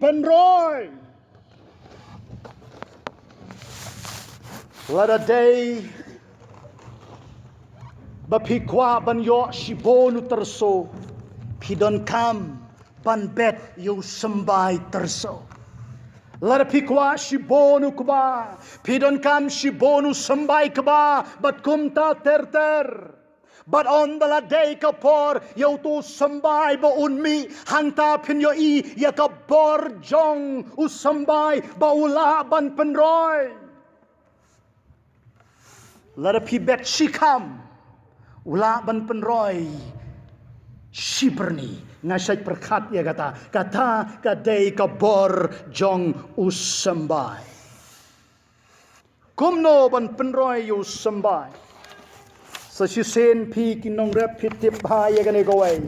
เป็นร้อยละดาเดย์บะพิกว่าบันยอชิโบนุตรโซพิดอนคำบันเบ็ดอยู่สบายตรโซละดาพิกว่าชิโบนุกบาพิดอนคำชิโบนุสบายกบาบัดคุมตาเตอร์เตอร์ But on the day kapor yau tu sambai ba unmi hangta pin yo I ya kapor jong u sambai ba ula ban penroy. Lara pi bet shikam ula ban penroy shiberni ngasai perkat ya kata ka day kapor jong u sambai. Kumno ban penroy yu sambai. So she said, "Peak in nong rep pitip high again go away.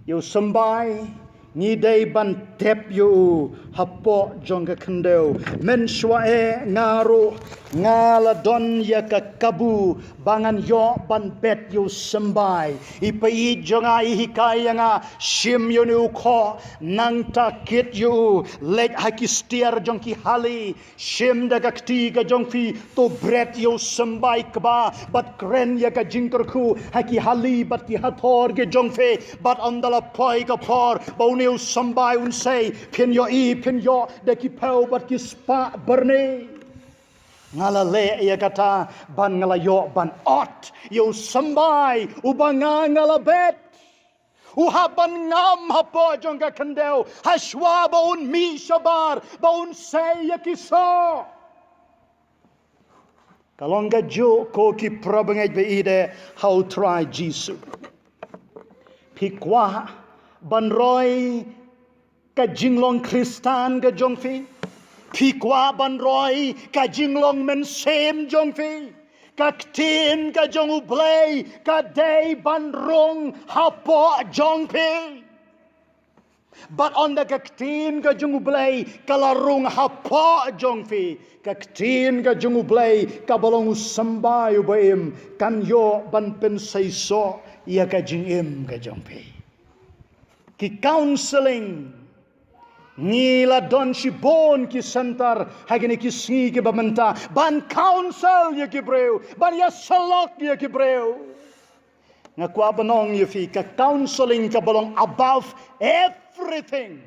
You sambai ni day ban tep you hapo jonga kandel men shwae ngaro ngala don ya kabu bangan yo ban bet you sambai ipai jonga hikai nga shim you nu kho nang ta kit you leg haki stier jongki hali shim da gakti ga jongfi to bret you sambai kba but kren ya ka jingker khu haki hali but ki hathor ge jongfe but andala poi ka por bau sambai un say pin yo I pin yo de ki pau but ki spa berne ngala le ya kata ban ngala yo ban ot yo sambai ubanga ngala bet uhaban ngam hapo jonga kandel hashwa baun mi shabar baun say ya ki so kalonga jo ko ki probangai be ide how try Jesus pikwa ban roy ka jinglong Kristan ka jongfi pikwa ban roy ka jinglong men sem jongfi ka Ktien ka jong Blei ka day ban rong hapo jongfi but on the ka Ktien ka jong Blei ka larong hapo jongfi ka Ktien ka jong Blei ka balong sambai ubaim kan yo ban pen say so ya ka jingim ka jongfi ki counseling Nila don si bon ki santar hagini ki singi ki bamenta ban counsel ye ki breu ban ya salok ye ki breu ngakwa banong ye fi ka counseling ka balong above everything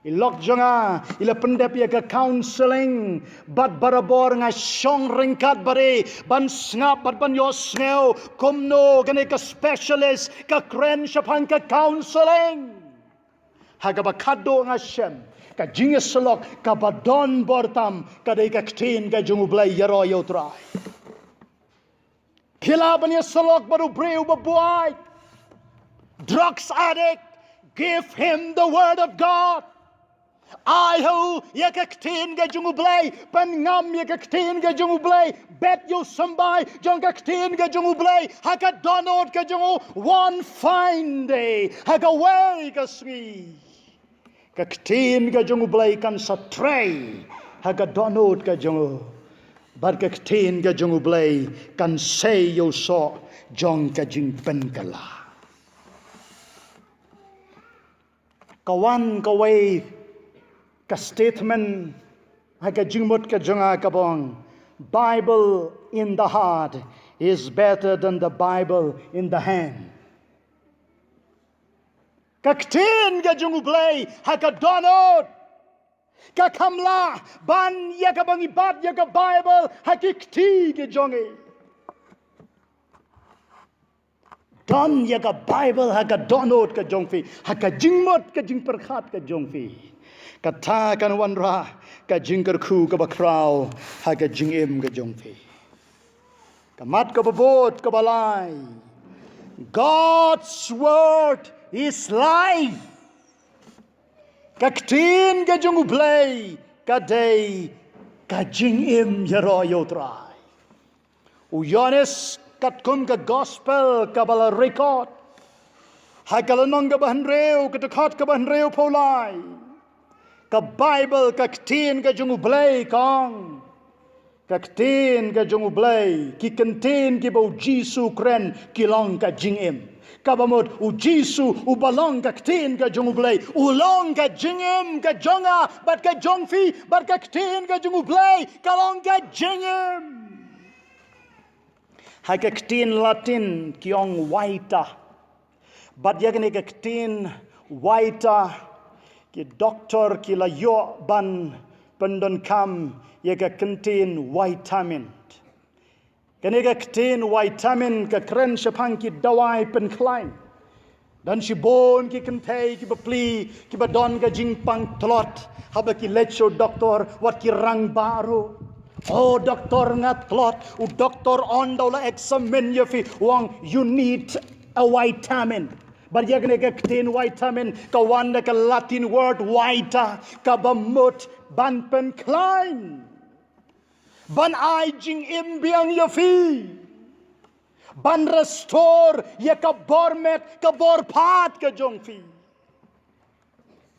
ilok jonga ila pendep ye ka counseling bat barabor nga syong ringkat bare ban snap bat ban yo sneo komno gane ka specialist ka kren shapan ka counseling hagabakado nga Shem ka jinges selok ka badon bortam ka day ka Ktien ka jungu Blei yaro yo try pila ban ya selok baru breu babuay drugs addict give him the word of God I ho ya ka Ktien ka jungu Blei pan ngam ya ka Ktien ka jungu Blei bet you sambai jong ka Ktien ka jungu Blei haka donod ka jungu one fine day haka way ka sri ka Ktien ka jungu Blei kan sa tray haka donod ka jungu bar ka Ktien ka jungu Blei kan say yo so jong ka jing pen kala kawan kaway ka statement haka jingmot ka junga kabong Bible in the heart is better than the Bible in the hand ka Ktien ka jungu Blei haka donod ka kamla ban ya ka bang ibat ya ka Bible haki kti ka jongi don ya ka Bible haka donod ka jongfi haka jingmot ka jing perkhat ka jongfi kata kan wanra ka jingker khu ka bakraw haka jingim ka jongfi kamat ka babot ka balay God's word is life. Ka Ktien ka jungu Blei ka day ka jingim yaro yo try. Uyanes kat kum ka gospel ka bala record. Hai kalanong ka bahanreo ka dekat ka bahanreo polai. Ka Bible ka Ktien ka jungu Blei kong. Ka Ktien ka jungu Blei ki Ktien ki bau Jisu kren kilong ka jingim. Kabamot u Jisu u balong ka Ktien ka jong u Blei. Ulong ka jingim ka jonga bat ka jongfi bat ka Ktien ka jong u Blei. Kalong ka jingim. Hai ka Ktien Latin kiong waita. Bat yakni ka Ktien waita ki doktor ki la yo ban pendon kam ya ka Ktien vitamin. Kanega Ktien vitamin ka kren sepang ki dawai pen klein. Dan si bon ki kentai ki bepli ki badon ka jingpang telot. Haba ki lecho doktor wat ki rang baru. Oh doktor ngat telot. U doktor on daula examine ya fi wang you need a vitamin. Barya kanega Ktien vitamin ka wanda ka Latin word vita ka bamut ban pen klein. Ban ai jing im biang ya fi. Ban restore ya ka bormet ka borpat ka jong fi.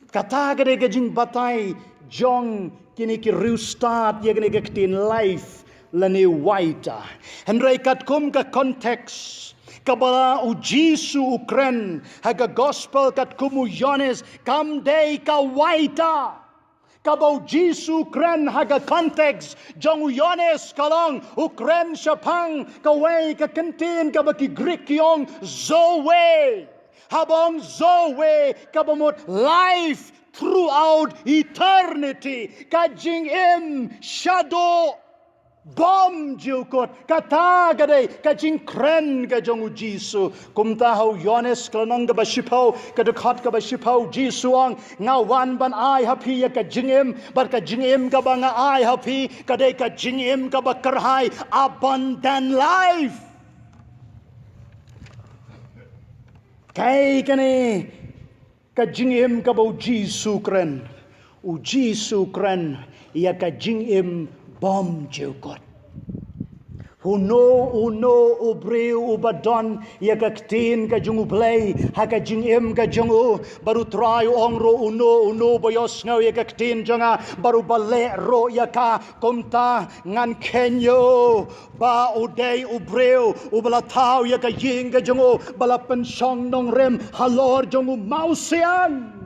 Kata gade ka jing batai jong kini ki restart ya gane ka Ktien life lani waita. Henry kat kum ka context kabala u Jisu ukren haga gospel kat kumu Yones kam day ka waita. Kabau Jisu kren haga konteks jong Yones kalong ukren syapang kawai ka Ktien ka baki Greek yong zoe habong zoe kabamot life throughout eternity kajing im shadow bom jukot kata gade kajing kren ka jong Jisu kumta hau Yones klanong ka basipau kadukhat ka basipau Jisu ang ngawan ban ai hapi ya ka jingim bar ka jingim ka banga ai hapi kade ka jingim ka bakarhai abundant life kai kani ka jingim ka bau Jisu kren u Jisu kren ya ka jingim bom jukot. Uno ubreu ubadon ya ka Ktien ka jong u Blei ha ka jingim ka jong u baru try ongro uno boyos ngau ya ka Ktien jonga baru bale ro ya ka komta ngan kenyo ba udai ubreu ubala tau ya ka ying ka jong u bala pensong nong rem halor jong u mausian.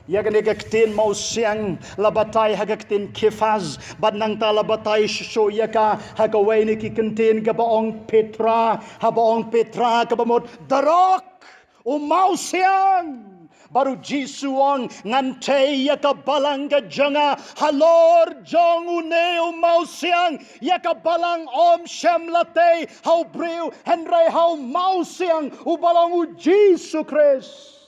Ya kene ka Ktien mau siang labatai ha ka Ktien kifaz bad nang ta labatai sho ya ka ha ka waini ki Ktien ka baong Petra ha baong Petra ka bamot darok o mau siang baru Jisu ang ngante ya ka balang ka jonga halor jong une o mau siang ya ka balang om shem late hau breu henry hau mau siang o balang u Jisu Christ.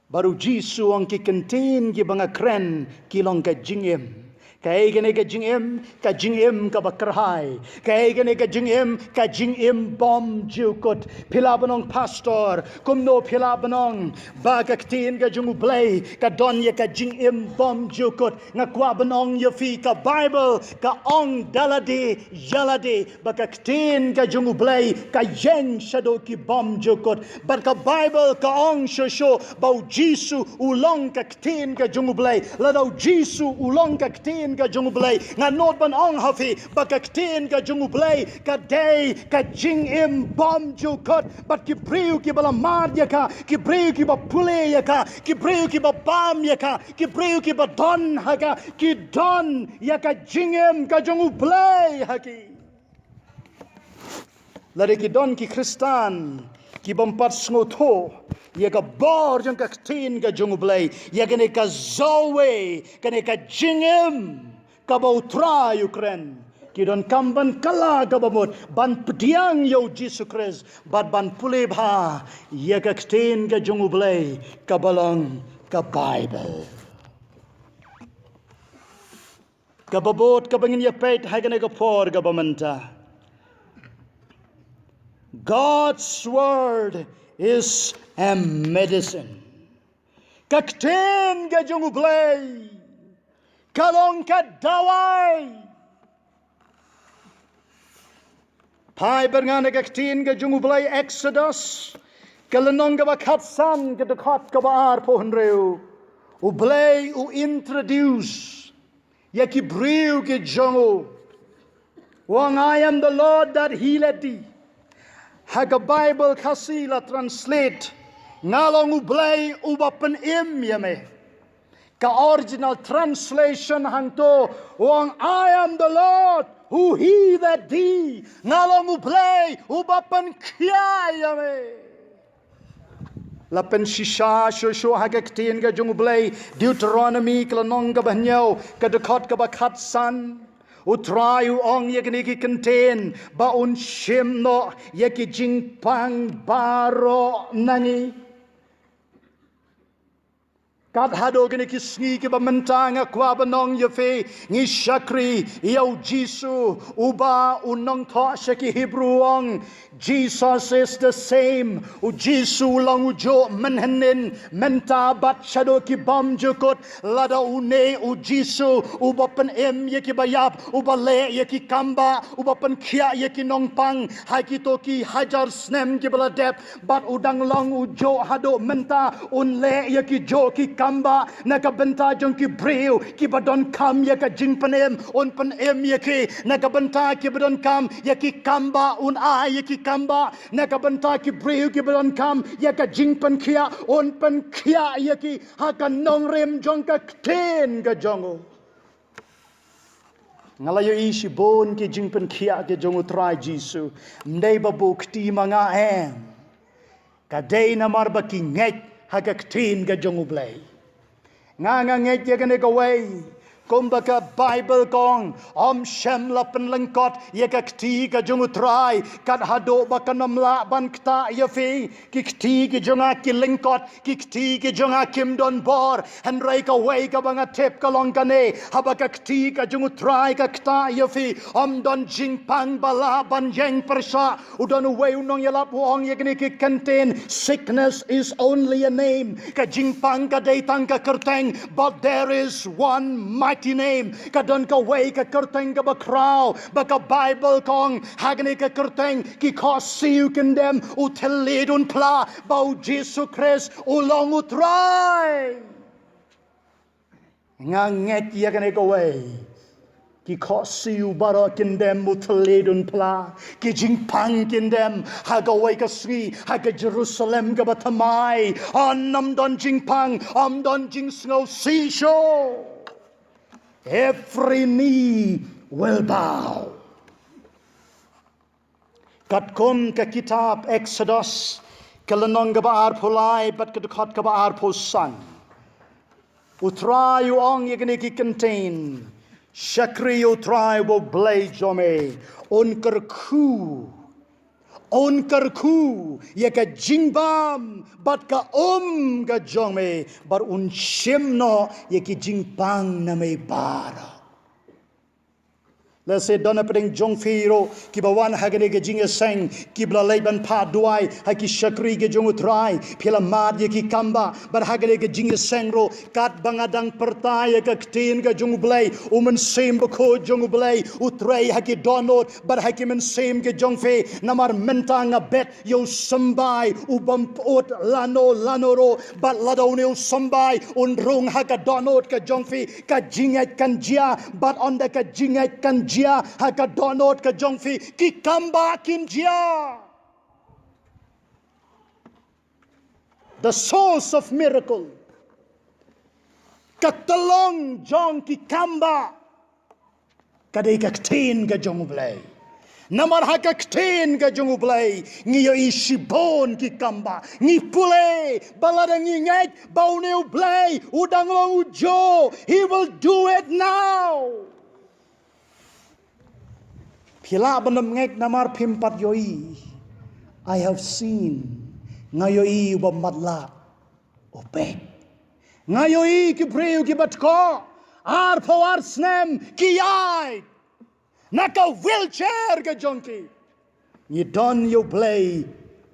Baru Jisu ang ki Ktien ki banga kren kilong ka jingim. Kay gane ka jingim ka bakarhay. Kay gane ka jingim bom jukot. Pilabanong pastor, kumno pilabanong baga Ktien ka jung u Blei ka donya ka jingim bom jukot. Ngakwabanong yafi ka Bible ka ong dalade yalade baga Ktien ka jung u Blei ka yeng shadow ki bom jukot. But ka Bible ka ong shosho bau Jisu ulong ka Ktien ka jung u Blei. Ladaw Jisu ulong ka Ktien ka jung u Blei nga not ban ong hafi baka Ktien ka jung u Blei ka day ka jing im bom jukot but ki priu ki bala mad ya ka ki priu ki ba pule ya ka ki priu ki ba bam ya ka ki priu ki ba don ha ka ki don ya ka jing im ka jung u Blei ha ki lari ki don ki Kristan ki bampat sngoto ya ka bor jang ka Ktien ka jung u Blei ya kene ka zoe kene ka jingim ka bautra Ukraine ki don kamban kala ka bamot ban pediang yo Jisu Christ bad ban pule bha ya ka Ktien ka jung u Blei ka balong ka Bible ka babot ka bangin ya pet ha ka por ka bamanta. God's word is a medicine. Ka Ktien ka jung u Blei kalong ka dawai. Pai berngana ka Ktien ka jung u Blei Exodus kalanong ka bakatsan ka dekat ka baar pohon reu. U Blei u introduce ya ki briu ki jung u. Wang I am the Lord that healeth thee. Haga Bible kasi la translate ngalong Blei uba pen yame. Ka original translation hangto wang I am the Lord who he that thee ngalong Blei uba pen yame. Lapen shisha shosho haga Ktien ga jung Blei Deuteronomy klanong ga banyaw kadakot ka bakat san. Utray ong yakini contain baun shim no yaki jing pang baro nangi. Kat hado gini kisngi ki bamantanga kwa banong yafe ngi shakri yaw Jisu uba unong to shaki Hebrew ong. Jesus is the same. U Jisu lang ujo menhenin menta bat shado ki bam jukot lada une u Jisu uba pen yaki bayap uba le yaki kambah uba pen kia yaki nongpang haki toki hajar snem ki baladep bat udang lang ujo hado menta un le yaki jo ki kambah nakabenta jong ki breu ki badon kam yaka jing panem on panem yaki nakabenta ki badon kam yaki kambah un a yaki kambah nakabenta ki breu ki badon kam yaka jing pan kia on pan kia yaki hakan nong rem jong ka Ktien ga jongo ngalayo isi bon ki jing pan kia ke jongo try Jisu mdei babu kti mga kadai na marba ki nget haga Ktien ga jongo Blei nga nget ya gane gawai kumbaka Bible kong om shem lapen lengkot ya ka Kti ka jungu try kat hado bakanam la ban kta ya fi ki Kti ki junga ki lengkot ki Kti ki junga kim don bor han rai ka wai ka banga tep ka long kane habaka Kti ka jungu try ka kta ya fi om don jing pang bala ban yang persha udon wai unong ya lap wong ya gane ki contain sickness is only a name ka jing pang ka dai tang ka kerteng but there is one mighty name kadon ka way ka kerteng ka bakraw baka Bible kong hagani ka kerteng ki kosiu kendem utelidun pla bau Jesus Christ ulong utray nganget ya kane ka way ki kosiu baro kendem utelidun pla ki jingpang kendem hagaway ka sri haga Jerusalem ka batamay anam don jingpang am don jing snow sisho. Every knee will bow. Katkum ke kitab Exodus kalanong ka ba arpulay bat kadukot ka ba arpusan. Utray ong yagani ki contain shakri utray wo Blei jome on karku ya ka jingbam bat ka ga jome bar un shimno ya ki jingpang na may bara. Let's say dona pedeng jong firo ki bawan hagane ge jinga seng ki bla leiban pa duai ha ki shakri ge jong utrai pila mad ye ki kamba bar hagane ge jinga seng ro kat bangadang pertai ka Ktien ge jong Blei umen sem beko jong Blei utrai ha ki donot bar ha ki men sem ge jong fe namar mentanga bet yo sambai ubam ot lano ro bat ladone yo sambai un rong ha ka donot ka jong fe ka jingat kan jia bat onda ka jingat kan jia haka donot ka jongfi ki kambah kim jia. The source of miracle ka Tyllong jong ki kambah kadai ka Ktien ka jong Blei namar haka Ktien ka jong Blei ngiyo isibon ki kambah ngi pule balada ngi nget bauneu Blei udang long ujo he will do it now. Pila benam ngek namar pimpat yoi. I have seen ngayoi wa madla opek. Ngayoi ki breu ki batko ar powar snem ki yai. Naka wheelchair ka jonki. Ni don yo Blei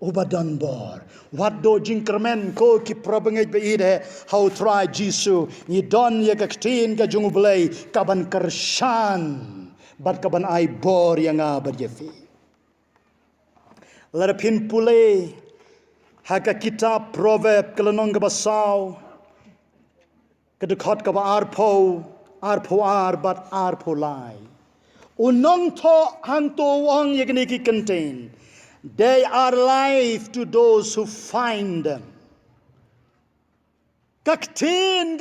ubadan bor. What do jinkermen ko ki probengej beide how try Jisu. Ni don ye ka Ktien ka jong Blei kaban kershan. Bat kaban ay bor yang berjefi. Larapin pule haka kitab proverb kelenong kebasaw kedekot keba arpo bat arpo lai. Unong to hanto wang yagni ki contain They are life to those who find them. Ka Ktien